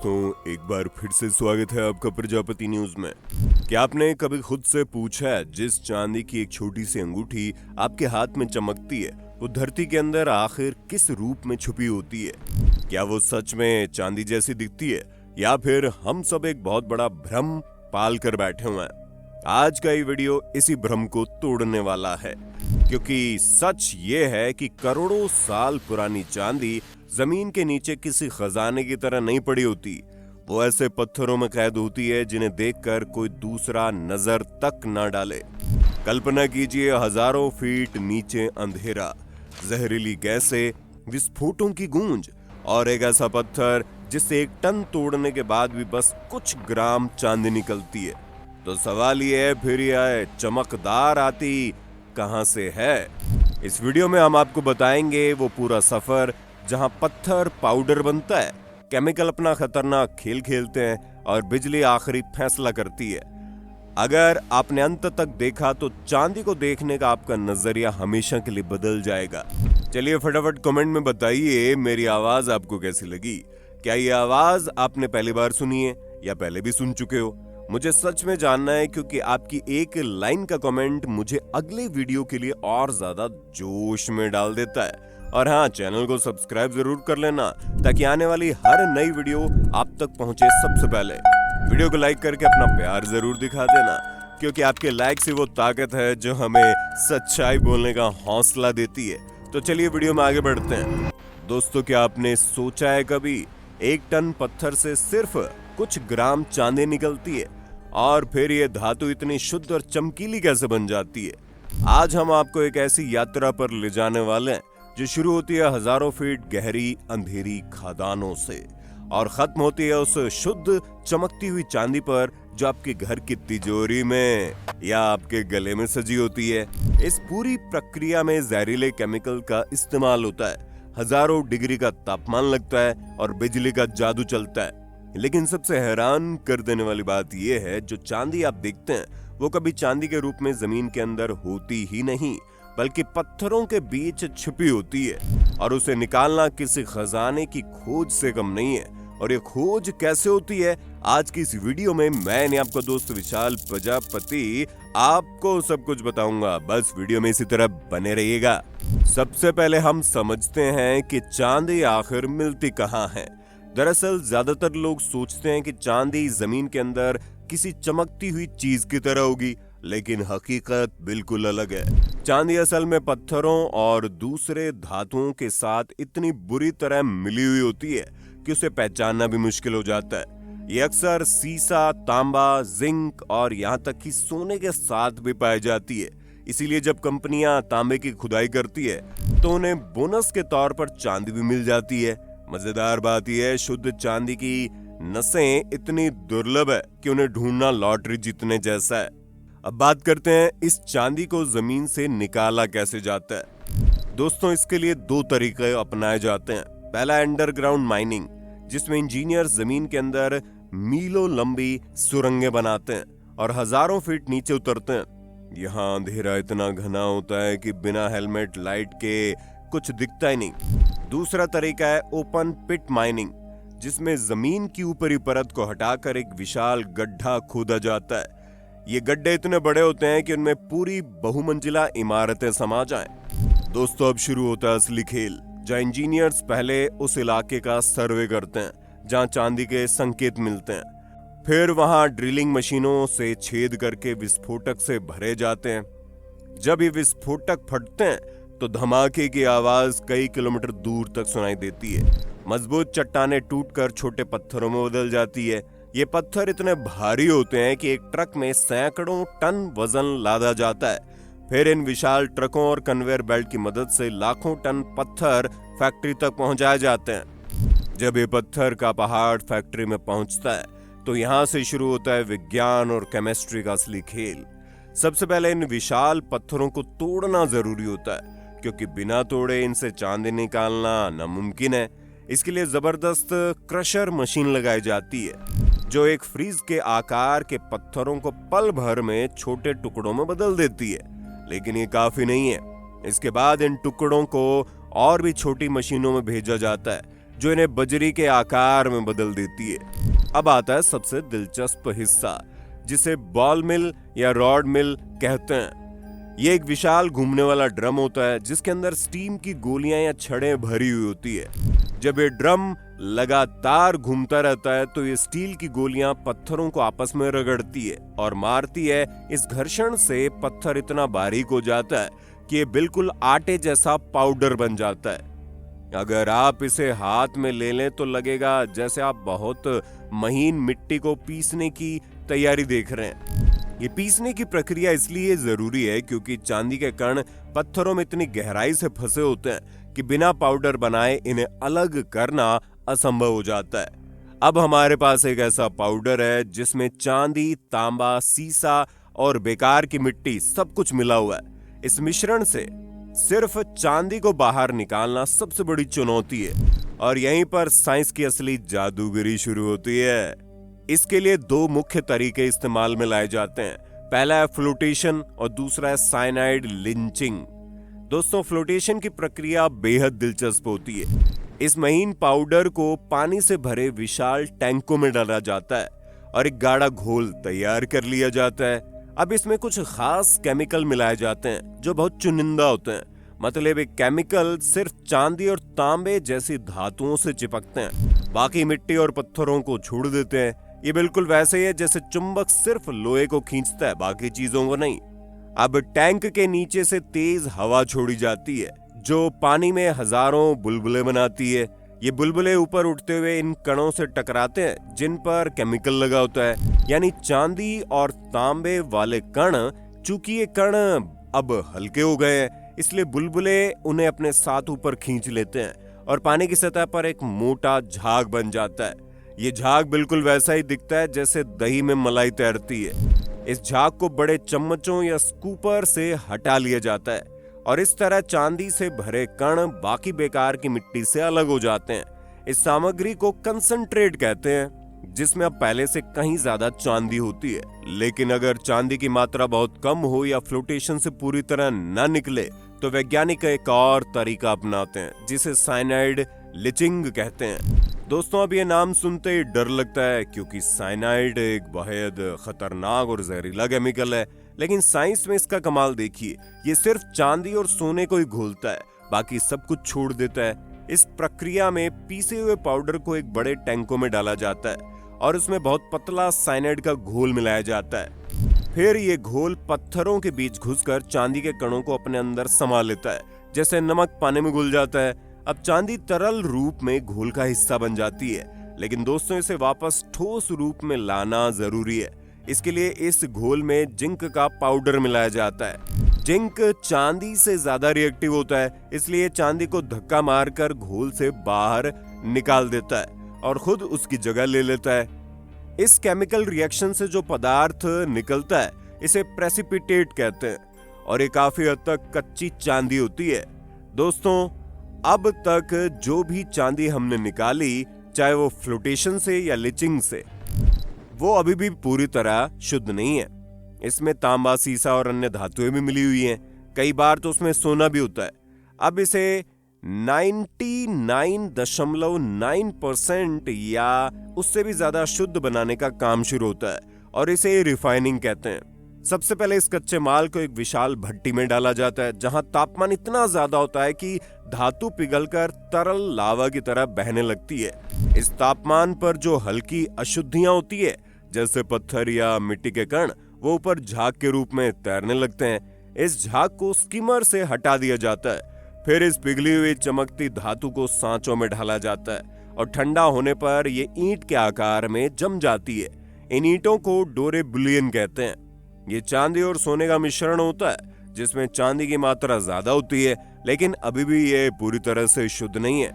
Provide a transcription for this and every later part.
दोस्तों, एक बार फिर से स्वागत है आपका प्रजापति न्यूज में। क्या आपने कभी खुद से पूछा है, जिस चांदी की एक छोटी सी अंगूठी आपके हाथ में चमकती है, वो धरती के अंदर आखिर किस रूप में छुपी होती है? क्या वो सच में चांदी जैसी दिखती है या फिर हम सब एक बहुत बड़ा भ्रम पाल कर बैठे हुए हैं? आज का ये वीडियो इसी भ्रम को तोड़ने वाला है, क्योंकि सच ये है कि करोड़ों साल पुरानी चांदी जमीन के नीचे किसी खजाने की तरह नहीं पड़ी होती। वो ऐसे पत्थरों में कैद होती है जिन्हें देखकर कोई दूसरा नजर तक न डाले। कल्पना कीजिए, हजारों फीट नीचे अंधेरा, जहरीली गैसें, विस्फोटों की गूंज और एक ऐसा पत्थर जिससे एक टन तोड़ने के बाद भी बस कुछ ग्राम चांदी निकलती है। तो सवाल ये है, फिर यह चमकदार आती कहां से है? इस वीडियो में हम आपको बताएंगे वो पूरा सफर जहां पत्थर पाउडर बनता है, केमिकल अपना खतरनाक खेल खेलते हैं और बिजली आखिरी फैसला करती है। अगर आपने अंत तक देखा तो चांदी को देखने का आपका नजरिया हमेशा के लिए बदल जाएगा। चलिए फटाफट कमेंट में बताइए मेरी आवाज आपको कैसी लगी। क्या ये आवाज आपने पहली बार सुनी है या पहले भी सुन चुके हो? मुझे सच में जानना है, क्योंकि आपकी एक लाइन का कमेंट मुझे अगले वीडियो के लिए और ज्यादा जोश में डाल देता है। और हाँ, चैनल को सब्सक्राइब जरूर कर लेना ताकि आने वाली हर नई वीडियो आप तक पहुंचे सबसे पहले। वीडियो को लाइक करके अपना प्यार जरूर दिखा देना, क्योंकि आपके लाइक से वो ताकत है जो हमें सच्चाई बोलने का हौसला देती है। तो चलिए वीडियो में आगे बढ़ते हैं। दोस्तों, क्या आपने सोचा है कभी, एक टन पत्थर से सिर्फ कुछ ग्राम चांदी निकलती है और फिर ये धातु इतनी शुद्ध और चमकीली कैसे बन जाती है? आज हम आपको एक ऐसी यात्रा पर ले जाने वाले हैं जो शुरू होती है हजारों फीट गहरी अंधेरी खदानों से और खत्म होती है उस शुद्ध चमकती हुई चांदी पर जो आपके घर की तिजोरी में या आपके गले में सजी होती है। इस पूरी प्रक्रिया में जहरीले केमिकल का इस्तेमाल होता है, हजारों डिग्री का तापमान लगता है और बिजली का जादू चलता है। लेकिन सबसे हैरान कर देने वाली बात यह है, जो चांदी आप देखते हैं वो कभी चांदी के रूप में जमीन के अंदर होती ही नहीं, बल्कि पत्थरों के बीच छुपी होती है और उसे निकालना किसी खजाने की खोज से कम नहीं है। और ये खोज कैसे होती है, आज की इस वीडियो में मैं आपका दोस्त विशाल प्रजापति आपको सब कुछ बताऊंगा। बस वीडियो में इसी तरह बने रहिएगा। सबसे पहले हम समझते हैं कि चांदी आखिर मिलती कहाँ है। दरअसल ज्यादातर लोग सोचते हैं कि चांदी जमीन के अंदर किसी चमकती हुई चीज की तरह होगी, लेकिन हकीकत बिल्कुल अलग है। चांदी असल में पत्थरों और दूसरे धातुओं के साथ इतनी बुरी तरह मिली हुई होती है कि उसे पहचानना भी मुश्किल हो जाता है। ये अक्सर सीसा, तांबा, जिंक और यहाँ तक कि सोने के साथ भी पाई जाती है। इसीलिए जब कंपनियां तांबे की खुदाई करती है तो उन्हें बोनस के तौर पर चांदी भी मिल जाती है। मजेदार बात यह है, शुद्ध चांदी की नसें इतनी दुर्लभ है कि उन्हें ढूंढना लॉटरी जीतने जैसा है। अब बात करते हैं इस चांदी को जमीन से निकाला कैसे जाता है। दोस्तों, इसके लिए दो तरीके अपनाए जाते हैं। पहला, अंडरग्राउंड माइनिंग, जिसमें इंजीनियर जमीन के अंदर मीलों लंबी सुरंगें बनाते हैं और हजारों फीट नीचे उतरते हैं। यहाँ अंधेरा इतना घना होता है कि बिना हेलमेट लाइट के कुछ दिखता ही नहीं। दूसरा तरीका है ओपन पिट माइनिंग, जिसमें जमीन की ऊपरी परत को हटाकर एक विशाल गड्ढा खोदा जाता है। ये गड्ढे इतने बड़े होते हैं कि उनमें पूरी बहुमंजिला इमारतें समा जाएं। दोस्तों, अब शुरू होता है असली खेल, जहां इंजीनियर्स पहले उस इलाके का सर्वे करते हैं जहां चांदी के संकेत मिलते हैं। फिर वहां ड्रिलिंग मशीनों से छेद करके विस्फोटक से भरे जाते हैं। जब ये विस्फोटक फटते हैं तो धमाके की आवाज कई किलोमीटर दूर तक सुनाई देती है। मजबूत चट्टानें टूटकर छोटे पत्थरों में बदल जाती है। ये पत्थर इतने भारी होते हैं कि एक ट्रक में सैकड़ों टन वजन लादा जाता है। फिर इन विशाल ट्रकों और कन्वेयर बेल्ट की मदद से लाखों टन पत्थर फैक्ट्री तक पहुंचाए जाते हैं। जब ये पत्थर का पहाड़ फैक्ट्री में पहुंचता है तो यहाँ से शुरू होता है विज्ञान और केमिस्ट्री का असली खेल। सबसे पहले इन विशाल पत्थरों को तोड़ना जरूरी होता है, क्योंकि बिना तोड़े इनसे चांदी निकालना नामुमकिन है। इसके लिए जबरदस्त क्रशर मशीन लगाई जाती है जो एक फ्रीज के आकार के पत्थरों को पल भर में छोटे टुकड़ों में बदल देती है। लेकिन ये काफी नहीं है। इसके बाद इन टुकड़ों को और भी छोटी मशीनों में भेजा जाता है जो इन्हें बजरी के आकार में बदल देती है। अब आता है सबसे दिलचस्प हिस्सा, जिसे बॉल मिल या रॉड मिल कहते हैं। ये एक विशाल घूमने वाला ड्रम होता है जिसके अंदर स्टीम की गोलियां या छड़ें भरी हुई होती है। जब ये ड्रम लगातार घूमता रहता है तो ये स्टील की गोलियां पत्थरों को आपस में रगड़ती है और मारती है। इस घर्षण से पत्थर इतना बारीक हो जाता है कि ये बिल्कुल आटे जैसा पाउडर बन जाता है। अगर आप इसे हाथ में ले लें तो लगेगा जैसे आप बहुत महीन मिट्टी को पीसने की तैयारी देख रहे हैं। ये पीसने की प्रक्रिया इसलिए जरूरी है क्योंकि चांदी के कण पत्थरों में इतनी गहराई से फंसे होते हैं कि बिना पाउडर बनाए इन्हें अलग करना असंभव हो जाता है। अब हमारे पास एक ऐसा पाउडर है जिसमें चांदी, तांबा, सीसा और बेकार की मिट्टी सब कुछ मिला हुआ है। इस मिश्रण से सिर्फ चांदी को बाहर निकालना सबसे बड़ी चुनौती है और यहीं पर साइंस की असली जादूगरी शुरू होती है। इसके लिए दो मुख्य तरीके इस्तेमाल में लाए जाते हैं। पहला है फ्लोटेशन और दूसरा है साइनाइड लिंचिंग। दोस्तों, फ्लोटेशन की प्रक्रिया बेहद दिलचस्प होती है। इस महीन पाउडर को पानी से भरे विशाल टैंकों में डाला जाता है और एक गाढ़ा घोल तैयार कर लिया जाता है। अब इसमें कुछ खास केमिकल मिलाए जाते हैं जो बहुत चुनिंदा होते हैं। मतलब एक केमिकल सिर्फ चांदी और तांबे जैसी धातुओं से चिपकते हैं, बाकी मिट्टी और पत्थरों को छोड़ देते हैं। ये बिल्कुल वैसे ही है जैसे चुंबक सिर्फ लोहे को खींचता है, बाकी चीजों को नहीं। अब टैंक के नीचे से तेज हवा छोड़ी जाती है जो पानी में हजारों बुलबुले बनाती है। ये बुलबुले ऊपर उठते हुए इन कणों से टकराते हैं जिन पर केमिकल लगा होता है, यानी चांदी और तांबे वाले कण। चूंकि ये कण अब हल्के हो गए हैं इसलिए बुलबुले उन्हें अपने साथ ऊपर खींच लेते हैं और पानी की सतह पर एक मोटा झाग बन जाता है। ये झाग बिल्कुल वैसा ही दिखता है जैसे दही में मलाई तैरती है। इस झाग को बड़े चम्मचों या स्कूपर से हटा लिया जाता है और इस तरह चांदी से भरे कण बाकी बेकार की मिट्टी से अलग हो जाते हैं। इस सामग्री को कंसंट्रेट कहते हैं, जिसमें अब पहले से कहीं ज्यादा चांदी होती है। लेकिन अगर चांदी की मात्रा बहुत कम हो या फ्लोटेशन से पूरी तरह न निकले तो वैज्ञानिक एक और तरीका अपनाते हैं जिसे साइनाइड लिचिंग कहते हैं। दोस्तों, अब ये नाम सुनते ही डर लगता है क्योंकि साइनाइड एक बेहद खतरनाक और जहरीला केमिकल है। लेकिन साइंस में इसका कमाल देखिए, ये सिर्फ चांदी और सोने को ही घोलता है, बाकी सब कुछ छोड़ देता है। इस प्रक्रिया में पीसे हुए पाउडर को एक बड़े टैंकों में डाला जाता है और उसमें बहुत पतला साइनाइड का घोल मिलाया जाता है। फिर ये घोल पत्थरों के बीच घुसकर चांदी के कणों को अपने अंदर समा लेता है, जैसे नमक पानी में घुल जाता है। अब चांदी तरल रूप में घोल का हिस्सा बन जाती है, लेकिन दोस्तों इसे वापस ठोस रूप में लाना जरूरी है। इसके लिए इस घोल में जिंक का पाउडर मिलाया जाता है। जिंक चांदी से ज्यादा रिएक्टिव होता है, इसलिए चांदी को धक्का मारकर घोल से बाहर निकाल देता है और खुद उसकी जगह ले लेता है। इस केमिकल रिएक्शन से जो पदार्थ निकलता है इसे प्रेसिपिटेट कहते हैं और ये काफी हद तक कच्ची चांदी होती है। दोस्तों, अब तक जो भी चांदी हमने निकाली, चाहे वो फ्लोटेशन से या लिचिंग से, वो अभी भी पूरी तरह शुद्ध नहीं है। इसमें तांबा, सीसा और अन्य धातुएं भी मिली हुई हैं। कई बार तो उसमें सोना भी होता है। अब इसे 99.9% या उससे भी ज्यादा शुद्ध बनाने का काम शुरू होता है और इसे रिफाइनिंग कहते हैं। सबसे पहले इस कच्चे माल को एक विशाल भट्टी में डाला जाता है जहां तापमान इतना ज्यादा होता है कि धातु पिघलकर तरल लावा की तरह बहने लगती है। इस तापमान पर जो हल्की अशुद्धियां होती है जैसे पत्थर या मिट्टी के कण, वो ऊपर झाग के रूप में तैरने लगते हैं। इस झाग को स्किमर से हटा दिया जाता है। फिर इस पिघली हुई चमकती धातु को सांचों में ढाला जाता है और ठंडा होने पर ये ईंट के आकार में जम जाती है। इन ईंटों को डोरे बुलियन कहते हैं। ये चांदी और सोने का मिश्रण होता है जिसमें चांदी की मात्रा ज्यादा होती है, लेकिन अभी भी ये पूरी तरह से शुद्ध नहीं है।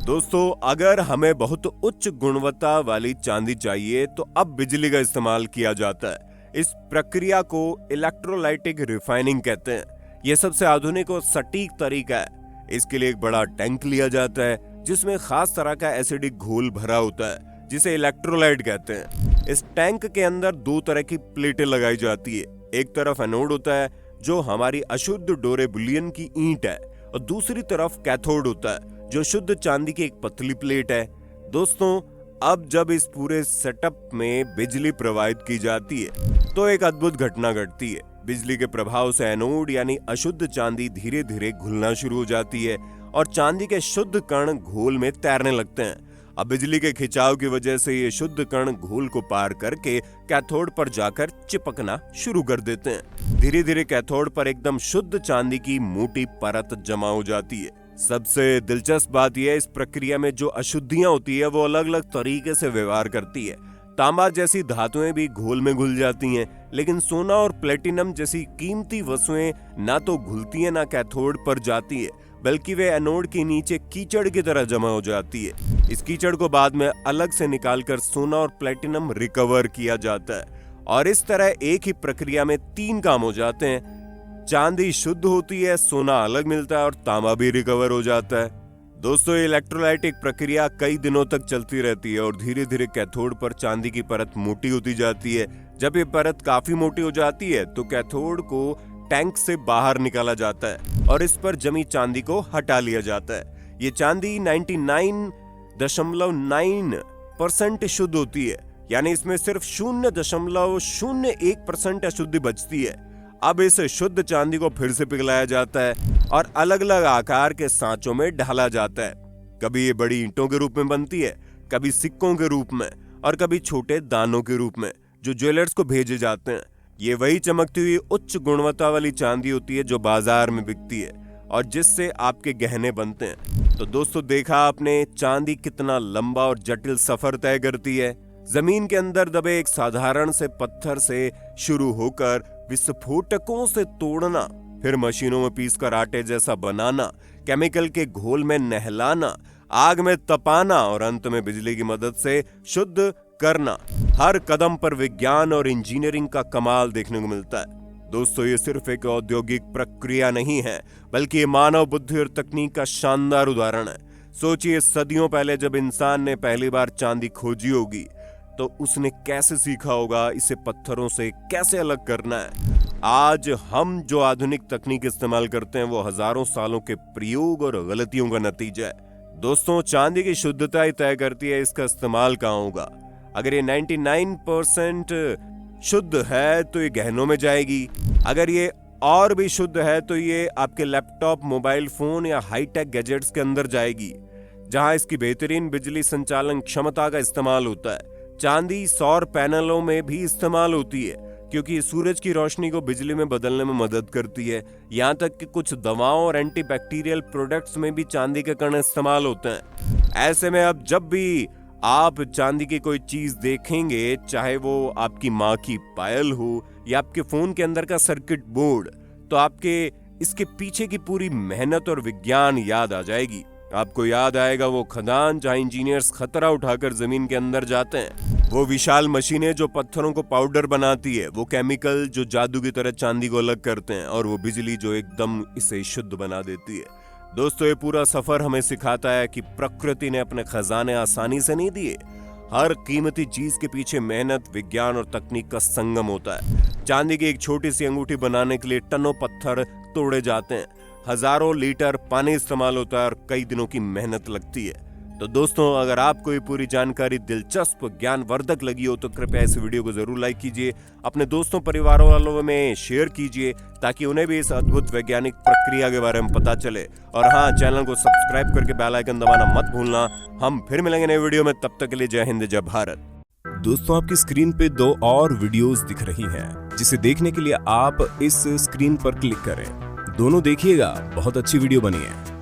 दोस्तों, अगर हमें बहुत उच्च गुणवत्ता वाली चांदी चाहिए तो अब बिजली का इस्तेमाल किया जाता है। इस प्रक्रिया को इलेक्ट्रोलाइटिक रिफाइनिंग कहते हैं। यह सबसे आधुनिक और सटीक तरीका है। इसके लिए एक बड़ा टैंक लिया जाता है जिसमें खास तरह का एसिडिक घोल भरा होता है जिसे इलेक्ट्रोलाइट कहते हैं। इस टैंक के अंदर दो तरह की प्लेटें लगाई जाती है। एक तरफ एनोड होता है जो हमारी अशुद्ध डोरे बुलियन की ईंट है और दूसरी तरफ कैथोड होता है जो शुद्ध चांदी की एक पतली प्लेट है। दोस्तों, अब जब इस पूरे सेटअप में बिजली प्रवाहित की जाती है तो एक अद्भुत घटना घटती है। बिजली के प्रभाव से एनोड यानी अशुद्ध चांदी धीरे धीरे घुलना शुरू हो जाती है और चांदी के शुद्ध कण घोल में तैरने लगते हैं। अब बिजली के खिंचाव की वजह से ये शुद्ध कण घोल को पार करके कैथोड पर जाकर चिपकना शुरू कर देते हैं। धीरे धीरे कैथोड पर एकदम शुद्ध चांदी की मोटी परत जमा हो जाती है। सबसे दिलचस्प बात यह है, इस प्रक्रिया में जो अशुद्धियां होती है वो अलग अलग तरीके से व्यवहार करती है। तांबा जैसी धातुएं भी घोल में घुल जाती हैं, लेकिन सोना और प्लेटिनम जैसी कीमती वस्तुएं ना तो घुलती हैं ना कैथोड पर जाती है, बल्कि वे एनोड के नीचे कीचड़ की तरह जमा हो जाती है। इस कीचड़ को बाद में अलग से निकालकर सोना और प्लेटिनम रिकवर किया जाता है और इस तरह एक ही प्रक्रिया में 3 काम हो जाते हैं। चांदी शुद्ध होती है, सोना अलग मिलता है और तांबा भी रिकवर हो जाता है। दोस्तों, इलेक्ट्रोलाइटिक प्रक्रिया कई दिनों तक चलती रहती है और धीरे धीरे कैथोड पर चांदी की परत मोटी होती जाती है। जब ये परत काफी मोटी हो जाती है तो कैथोड को टैंक से बाहर निकाला जाता है और इस पर जमी चांदी को हटा लिया जाता है। ये चांदी 99.9% शुद्ध होती है, यानी इसमें सिर्फ 0.01% अशुद्धि बचती है। अब इस शुद्ध चांदी को फिर से पिघलाया जाता है और अलग अलग आकार के सांचों में ढाला जाता है। कभी ये बड़ी ईंटों के रूप में बनती है, कभी सिक्कों के रूप में और कभी छोटे दानों के रूप में जो ज्वेलर्स को भेजे जाते हैं। ये वही चमकती हुई उच्च गुणवत्ता वाली चांदी होती है जो बाजार में बिकती है और जिससे आपके गहने बनते हैं। तो दोस्तों, देखा आपने चांदी कितना लंबा और जटिल सफर तय करती है। जमीन के अंदर दबे एक साधारण से पत्थर से शुरू होकर विस्फोटकों से तोड़ना, फिर मशीनों में पीसकर आटे जैसा बनाना, केमिकल के घोल में नहलाना, आग में तपाना और अंत में बिजली की मदद से शुद्ध करना। हर कदम पर विज्ञान और इंजीनियरिंग का कमाल देखने को मिलता है। दोस्तों, ये सिर्फ एक औद्योगिक प्रक्रिया नहीं है, बल्कि ये मानव बुद्धि और तकनीक का शानदार उदाहरण है। सोचिए, सदियों पहले जब इंसान ने पहली बार चांदी खोजी होगी तो उसने कैसे सीखा होगा इसे पत्थरों से कैसे अलग करना है। आज हम जो आधुनिक तकनीक इस्तेमाल करते हैं वो हजारों सालों के प्रयोग और गलतियों का नतीजा है। दोस्तों, चांदी की शुद्धता ही तय करती है इसका इस्तेमाल कहाँ होगा। अगर ये 99% शुद्ध है तो ये गहनों में जाएगी। अगर ये और भी शुद्ध है तो ये आपके लैपटॉप, मोबाइल फोन या हाईटेक गैजेट्स के अंदर जाएगी, जहां इसकी बेहतरीन बिजली संचालन क्षमता का इस्तेमाल होता है। चांदी सौर पैनलों में भी इस्तेमाल होती है क्योंकि सूरज की रोशनी को बिजली में बदलने में मदद करती है। यहाँ तक कि कुछ दवाओं और एंटीबैक्टीरियल प्रोडक्ट्स में भी चांदी के कण इस्तेमाल होते हैं। ऐसे में अब जब भी आप चांदी की कोई चीज देखेंगे, चाहे वो आपकी माँ की पायल हो या आपके फोन के अंदर का सर्किट बोर्ड, तो आपके इसके पीछे की पूरी मेहनत और विज्ञान याद आ जाएगी। आपको याद आएगा वो खदान जहां इंजीनियर्स खतरा उठाकर जमीन के अंदर जाते हैं, वो विशाल मशीनें जो पत्थरों को पाउडर बनाती है, वो केमिकल जो जादू की तरह चांदी को अलग करते हैं और वो बिजली जो एकदम इसे शुद्ध बना देती है। दोस्तों, ये पूरा सफर हमें सिखाता है कि प्रकृति ने अपने खजाने आसानी से नहीं दिए। हर कीमती चीज के पीछे मेहनत, विज्ञान और तकनीक का संगम होता है। चांदी की एक छोटी सी अंगूठी बनाने के लिए टनों पत्थर तोड़े जाते हैं, हजारों लीटर पानी इस्तेमाल होता है और कई दिनों की मेहनत लगती है। तो दोस्तों, अगर आपको ये पूरी जानकारी दिलचस्प, ज्ञानवर्धक लगी हो तो कृपया इस वीडियो को जरूर लाइक कीजिए, अपने दोस्तों, परिवार वालों में शेयर कीजिए ताकि उन्हें भी इस अद्भुत वैज्ञानिक प्रक्रिया के बारे में पता चले। और हाँ, चैनल को सब्सक्राइब करके बेल आइकन दबाना मत भूलना। हम फिर मिलेंगे नए वीडियो में, तब तक के लिए जय हिंद, जय भारत। दोस्तों, आपकी स्क्रीन पे 2 और वीडियोस दिख रही हैं, जिसे देखने के लिए आप इस स्क्रीन पर क्लिक करें। दोनों देखिएगा, बहुत अच्छी वीडियो बनी है।